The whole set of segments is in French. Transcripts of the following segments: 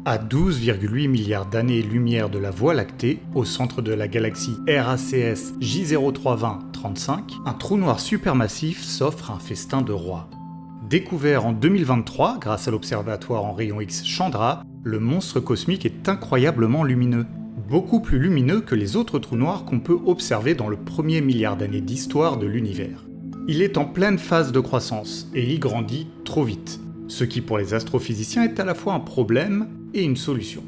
À 12,8 milliards d'années-lumière de la Voie lactée, au centre de la galaxie RACS J032035, un trou noir supermassif s'offre un festin de roi. Découvert en 2023 grâce à l'observatoire en rayons X Chandra, le monstre cosmique est incroyablement lumineux. Beaucoup plus lumineux que les autres trous noirs qu'on peut observer dans le premier milliard d'années d'histoire de l'univers. Il est en pleine phase de croissance et il grandit trop vite, ce qui pour les astrophysiciens est à la fois un problème et une solution.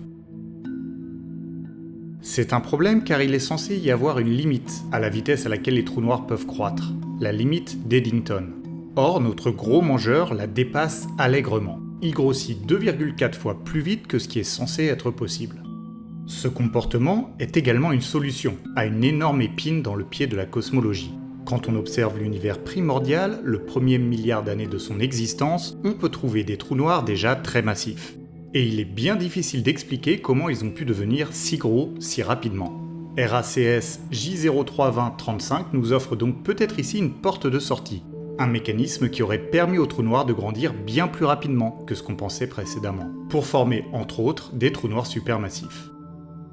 C'est un problème car il est censé y avoir une limite à la vitesse à laquelle les trous noirs peuvent croître, la limite d'Eddington. Or, notre gros mangeur la dépasse allègrement. Il grossit 2,4 fois plus vite que ce qui est censé être possible. Ce comportement est également une solution à une énorme épine dans le pied de la cosmologie. Quand on observe l'univers primordial, le premier milliard d'années de son existence, on peut trouver des trous noirs déjà très massifs. Et il est bien difficile d'expliquer comment ils ont pu devenir si gros si rapidement. RACS J032035 nous offre donc peut-être ici une porte de sortie, un mécanisme qui aurait permis aux trous noirs de grandir bien plus rapidement que ce qu'on pensait précédemment, pour former entre autres des trous noirs supermassifs.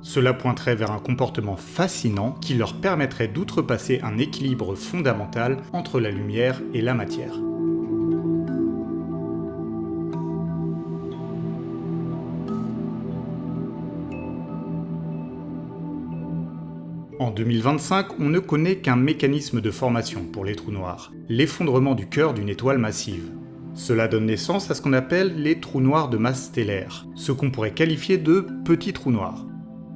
Cela pointerait vers un comportement fascinant qui leur permettrait d'outrepasser un équilibre fondamental entre la lumière et la matière. En 2025, on ne connaît qu'un mécanisme de formation pour les trous noirs, l'effondrement du cœur d'une étoile massive. Cela donne naissance à ce qu'on appelle les trous noirs de masse stellaire, ce qu'on pourrait qualifier de petits trous noirs.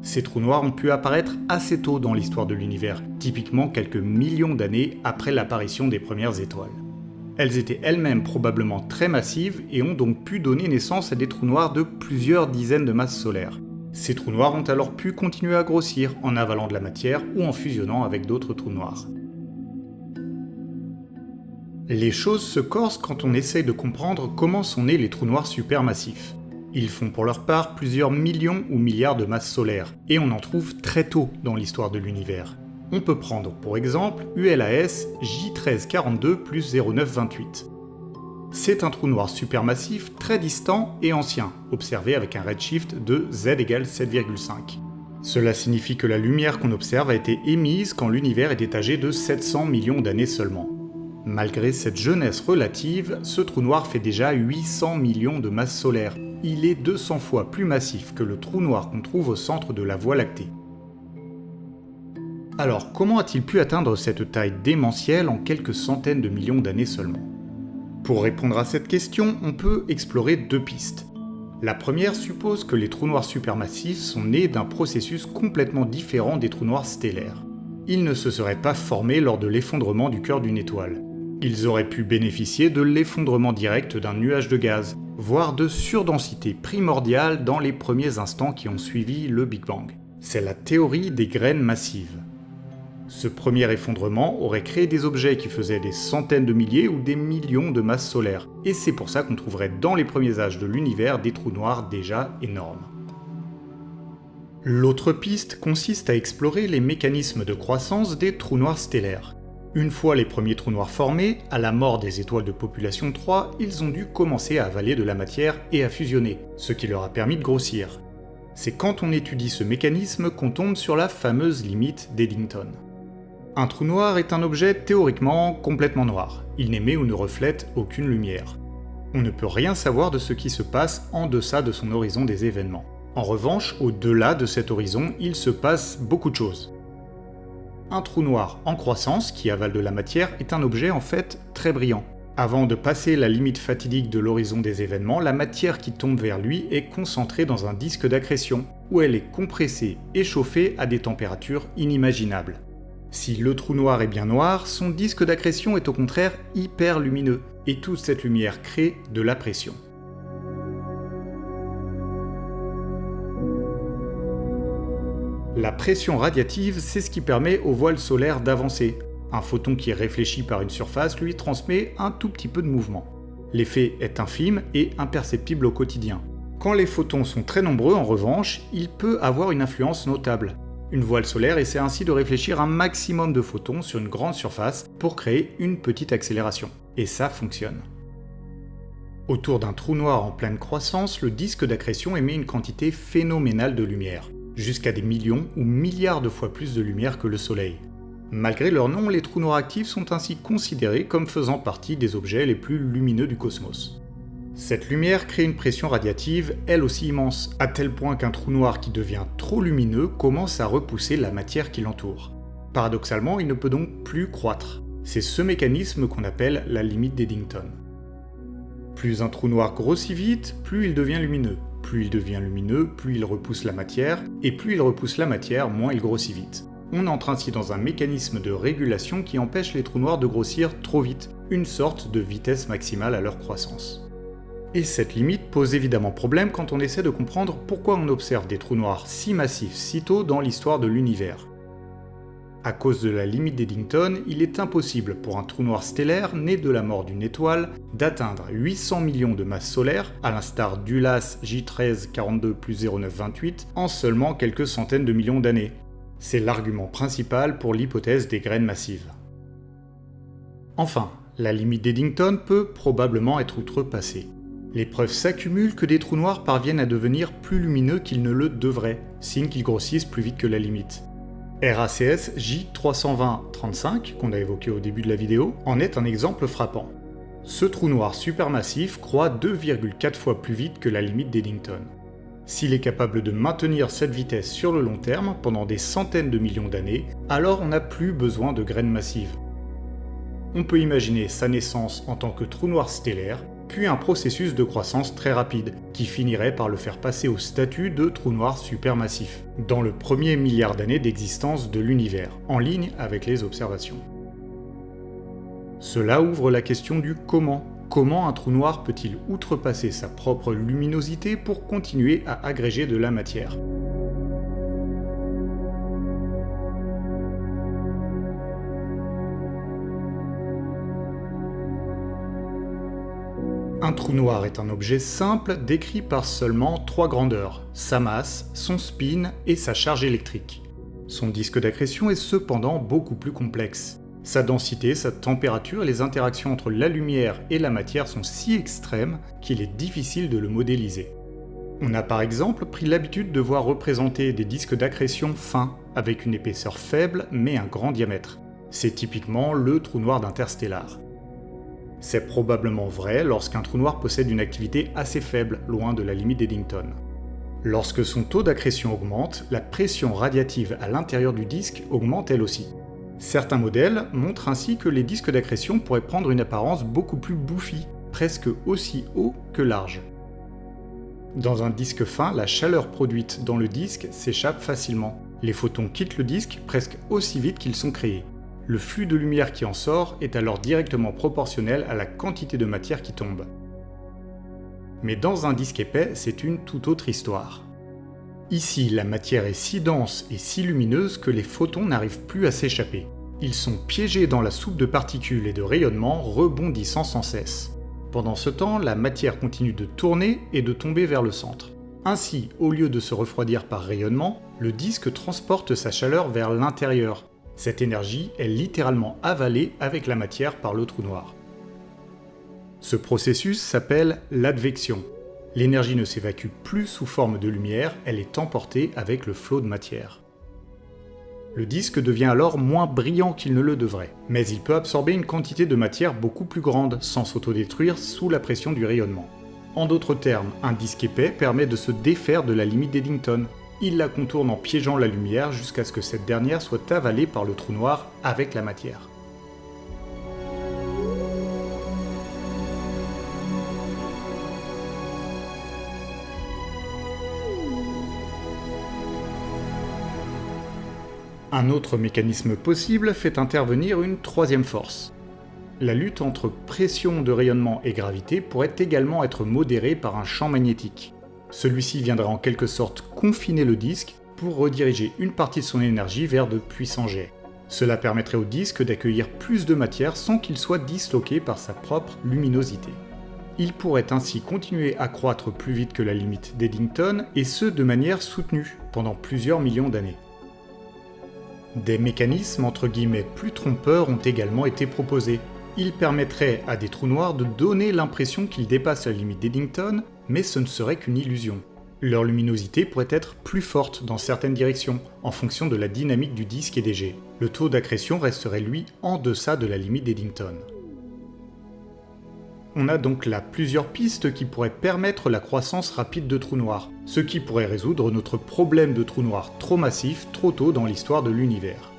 Ces trous noirs ont pu apparaître assez tôt dans l'histoire de l'univers, typiquement quelques millions d'années après l'apparition des premières étoiles. Elles étaient elles-mêmes probablement très massives et ont donc pu donner naissance à des trous noirs de plusieurs dizaines de masses solaires. Ces trous noirs ont alors pu continuer à grossir en avalant de la matière ou en fusionnant avec d'autres trous noirs. Les choses se corsent quand on essaye de comprendre comment sont nés les trous noirs supermassifs. Ils font pour leur part plusieurs millions ou milliards de masses solaires, et on en trouve très tôt dans l'histoire de l'univers. On peut prendre pour exemple ULAS J1342 plus 0928. C'est un trou noir supermassif très distant et ancien, observé avec un redshift de Z égale 7,5. Cela signifie que la lumière qu'on observe a été émise quand l'univers était âgé de 700 millions d'années seulement. Malgré cette jeunesse relative, ce trou noir fait déjà 800 millions de masses solaires. Il est 200 fois plus massif que le trou noir qu'on trouve au centre de la Voie lactée. Alors, comment a-t-il pu atteindre cette taille démentielle en quelques centaines de millions d'années seulement ? Pour répondre à cette question, on peut explorer deux pistes. La première suppose que les trous noirs supermassifs sont nés d'un processus complètement différent des trous noirs stellaires. Ils ne se seraient pas formés lors de l'effondrement du cœur d'une étoile. Ils auraient pu bénéficier de l'effondrement direct d'un nuage de gaz, voire de surdensité primordiale dans les premiers instants qui ont suivi le Big Bang. C'est la théorie des graines massives. Ce premier effondrement aurait créé des objets qui faisaient des centaines de milliers ou des millions de masses solaires, et c'est pour ça qu'on trouverait dans les premiers âges de l'univers des trous noirs déjà énormes. L'autre piste consiste à explorer les mécanismes de croissance des trous noirs stellaires. Une fois les premiers trous noirs formés, à la mort des étoiles de population 3, ils ont dû commencer à avaler de la matière et à fusionner, ce qui leur a permis de grossir. C'est quand on étudie ce mécanisme qu'on tombe sur la fameuse limite d'Eddington. Un trou noir est un objet théoriquement complètement noir. Il n'émet ou ne reflète aucune lumière. On ne peut rien savoir de ce qui se passe en deçà de son horizon des événements. En revanche, au-delà de cet horizon, il se passe beaucoup de choses. Un trou noir en croissance, qui avale de la matière, est un objet en fait très brillant. Avant de passer la limite fatidique de l'horizon des événements, la matière qui tombe vers lui est concentrée dans un disque d'accrétion, où elle est compressée et chauffée à des températures inimaginables. Si le trou noir est bien noir, son disque d'accrétion est au contraire hyper lumineux, et toute cette lumière crée de la pression. La pression radiative, c'est ce qui permet au voile solaire d'avancer. Un photon qui est réfléchi par une surface lui transmet un tout petit peu de mouvement. L'effet est infime et imperceptible au quotidien. Quand les photons sont très nombreux, en revanche, il peut avoir une influence notable. Une voile solaire essaie ainsi de réfléchir un maximum de photons sur une grande surface pour créer une petite accélération. Et ça fonctionne. Autour d'un trou noir en pleine croissance, le disque d'accrétion émet une quantité phénoménale de lumière, jusqu'à des millions ou milliards de fois plus de lumière que le Soleil. Malgré leur nom, les trous noirs actifs sont ainsi considérés comme faisant partie des objets les plus lumineux du cosmos. Cette lumière crée une pression radiative, elle aussi immense, à tel point qu'un trou noir qui devient trop lumineux commence à repousser la matière qui l'entoure. Paradoxalement, il ne peut donc plus croître. C'est ce mécanisme qu'on appelle la limite d'Eddington. Plus un trou noir grossit vite, plus il devient lumineux. Plus il devient lumineux, plus il repousse la matière, et plus il repousse la matière, moins il grossit vite. On entre ainsi dans un mécanisme de régulation qui empêche les trous noirs de grossir trop vite, une sorte de vitesse maximale à leur croissance. Et cette limite pose évidemment problème quand on essaie de comprendre pourquoi on observe des trous noirs si massifs si tôt dans l'histoire de l'univers. À cause de la limite d'Eddington, il est impossible pour un trou noir stellaire né de la mort d'une étoile d'atteindre 800 millions de masses solaires, à l'instar d'ULAS J13 42 plus 0928, en seulement quelques centaines de millions d'années. C'est l'argument principal pour l'hypothèse des graines massives. Enfin, la limite d'Eddington peut probablement être outrepassée. Les preuves s'accumulent que des trous noirs parviennent à devenir plus lumineux qu'ils ne le devraient, signe qu'ils grossissent plus vite que la limite. RACS J320-35, qu'on a évoqué au début de la vidéo, en est un exemple frappant. Ce trou noir supermassif croît 2,4 fois plus vite que la limite d'Eddington. S'il est capable de maintenir cette vitesse sur le long terme pendant des centaines de millions d'années, alors on n'a plus besoin de graines massives. On peut imaginer sa naissance en tant que trou noir stellaire, puis un processus de croissance très rapide, qui finirait par le faire passer au statut de trou noir supermassif, dans le premier milliard d'années d'existence de l'univers, en ligne avec les observations. Cela ouvre la question du comment. Comment un trou noir peut-il outrepasser sa propre luminosité pour continuer à agréger de la matière ? Un trou noir est un objet simple décrit par seulement 3 grandeurs, sa masse, son spin et sa charge électrique. Son disque d'accrétion est cependant beaucoup plus complexe. Sa densité, sa température et les interactions entre la lumière et la matière sont si extrêmes qu'il est difficile de le modéliser. On a par exemple pris l'habitude de voir représenter des disques d'accrétion fins, avec une épaisseur faible mais un grand diamètre. C'est typiquement le trou noir d'Interstellar. C'est probablement vrai lorsqu'un trou noir possède une activité assez faible, loin de la limite d'Eddington. Lorsque son taux d'accrétion augmente, la pression radiative à l'intérieur du disque augmente elle aussi. Certains modèles montrent ainsi que les disques d'accrétion pourraient prendre une apparence beaucoup plus bouffie, presque aussi haut que large. Dans un disque fin, la chaleur produite dans le disque s'échappe facilement. Les photons quittent le disque presque aussi vite qu'ils sont créés. Le flux de lumière qui en sort est alors directement proportionnel à la quantité de matière qui tombe. Mais dans un disque épais, c'est une toute autre histoire. Ici, la matière est si dense et si lumineuse que les photons n'arrivent plus à s'échapper. Ils sont piégés dans la soupe de particules et de rayonnement, rebondissant sans cesse. Pendant ce temps, la matière continue de tourner et de tomber vers le centre. Ainsi, au lieu de se refroidir par rayonnement, le disque transporte sa chaleur vers l'intérieur. Cette énergie est littéralement avalée avec la matière par le trou noir. Ce processus s'appelle l'advection. L'énergie ne s'évacue plus sous forme de lumière, elle est emportée avec le flot de matière. Le disque devient alors moins brillant qu'il ne le devrait, mais il peut absorber une quantité de matière beaucoup plus grande sans s'autodétruire sous la pression du rayonnement. En d'autres termes, un disque épais permet de se défaire de la limite d'Eddington. Il la contourne en piégeant la lumière jusqu'à ce que cette dernière soit avalée par le trou noir avec la matière. Un autre mécanisme possible fait intervenir une troisième force. La lutte entre pression de rayonnement et gravité pourrait également être modérée par un champ magnétique. Celui-ci viendra en quelque sorte confiner le disque pour rediriger une partie de son énergie vers de puissants jets. Cela permettrait au disque d'accueillir plus de matière sans qu'il soit disloqué par sa propre luminosité. Il pourrait ainsi continuer à croître plus vite que la limite d'Eddington, et ce de manière soutenue, pendant plusieurs millions d'années. Des mécanismes entre guillemets plus trompeurs ont également été proposés. Il permettrait à des trous noirs de donner l'impression qu'ils dépassent la limite d'Eddington, mais ce ne serait qu'une illusion. Leur luminosité pourrait être plus forte dans certaines directions, en fonction de la dynamique du disque et des jets. Le taux d'accrétion resterait lui en deçà de la limite d'Eddington. On a donc là plusieurs pistes qui pourraient permettre la croissance rapide de trous noirs, ce qui pourrait résoudre notre problème de trous noirs trop massifs trop tôt dans l'histoire de l'univers.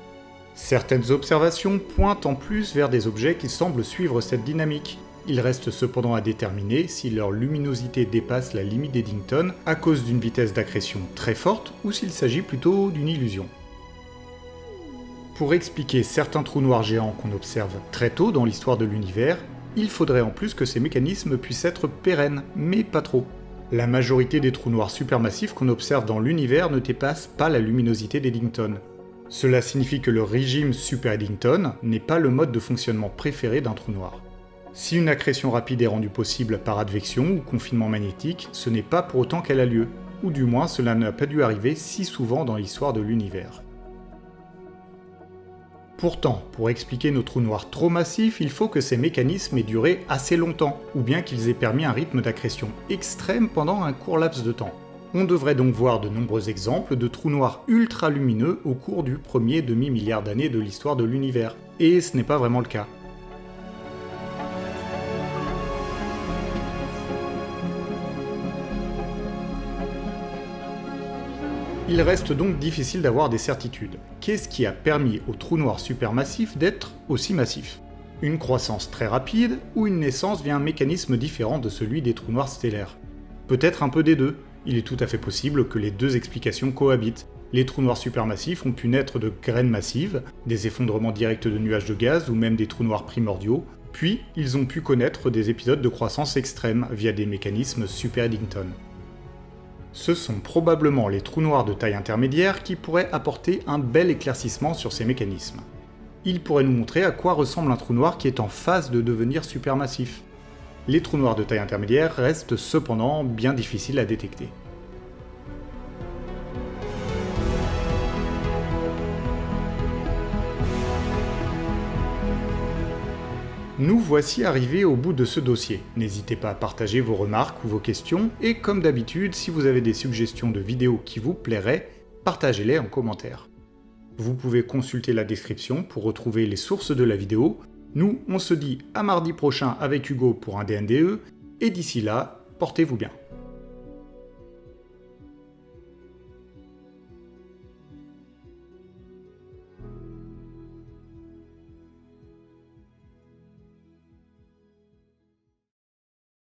Certaines observations pointent en plus vers des objets qui semblent suivre cette dynamique. Il reste cependant à déterminer si leur luminosité dépasse la limite d'Eddington à cause d'une vitesse d'accrétion très forte ou s'il s'agit plutôt d'une illusion. Pour expliquer certains trous noirs géants qu'on observe très tôt dans l'histoire de l'univers, il faudrait en plus que ces mécanismes puissent être pérennes, mais pas trop. La majorité des trous noirs supermassifs qu'on observe dans l'univers ne dépassent pas la luminosité d'Eddington. Cela signifie que le régime Super Eddington n'est pas le mode de fonctionnement préféré d'un trou noir. Si une accrétion rapide est rendue possible par advection ou confinement magnétique, ce n'est pas pour autant qu'elle a lieu, ou du moins cela n'a pas dû arriver si souvent dans l'histoire de l'univers. Pourtant, pour expliquer nos trous noirs trop massifs, il faut que ces mécanismes aient duré assez longtemps, ou bien qu'ils aient permis un rythme d'accrétion extrême pendant un court laps de temps. On devrait donc voir de nombreux exemples de trous noirs ultra lumineux au cours du premier demi-milliard d'années de l'histoire de l'univers, et ce n'est pas vraiment le cas. Il reste donc difficile d'avoir des certitudes. Qu'est-ce qui a permis aux trous noirs supermassifs d'être aussi massifs ? Une croissance très rapide ou une naissance via un mécanisme différent de celui des trous noirs stellaires ? Peut-être un peu des deux. Il est tout à fait possible que les deux explications cohabitent. Les trous noirs supermassifs ont pu naître de graines massives, des effondrements directs de nuages de gaz ou même des trous noirs primordiaux, puis ils ont pu connaître des épisodes de croissance extrême via des mécanismes Super Eddington. Ce sont probablement les trous noirs de taille intermédiaire qui pourraient apporter un bel éclaircissement sur ces mécanismes. Ils pourraient nous montrer à quoi ressemble un trou noir qui est en phase de devenir supermassif. Les trous noirs de taille intermédiaire restent cependant bien difficiles à détecter. Nous voici arrivés au bout de ce dossier. N'hésitez pas à partager vos remarques ou vos questions, et comme d'habitude, si vous avez des suggestions de vidéos qui vous plairaient, partagez-les en commentaire. Vous pouvez consulter la description pour retrouver les sources de la vidéo. Nous, on se dit à mardi prochain avec Hugo pour un DNDE, et d'ici là, portez-vous bien.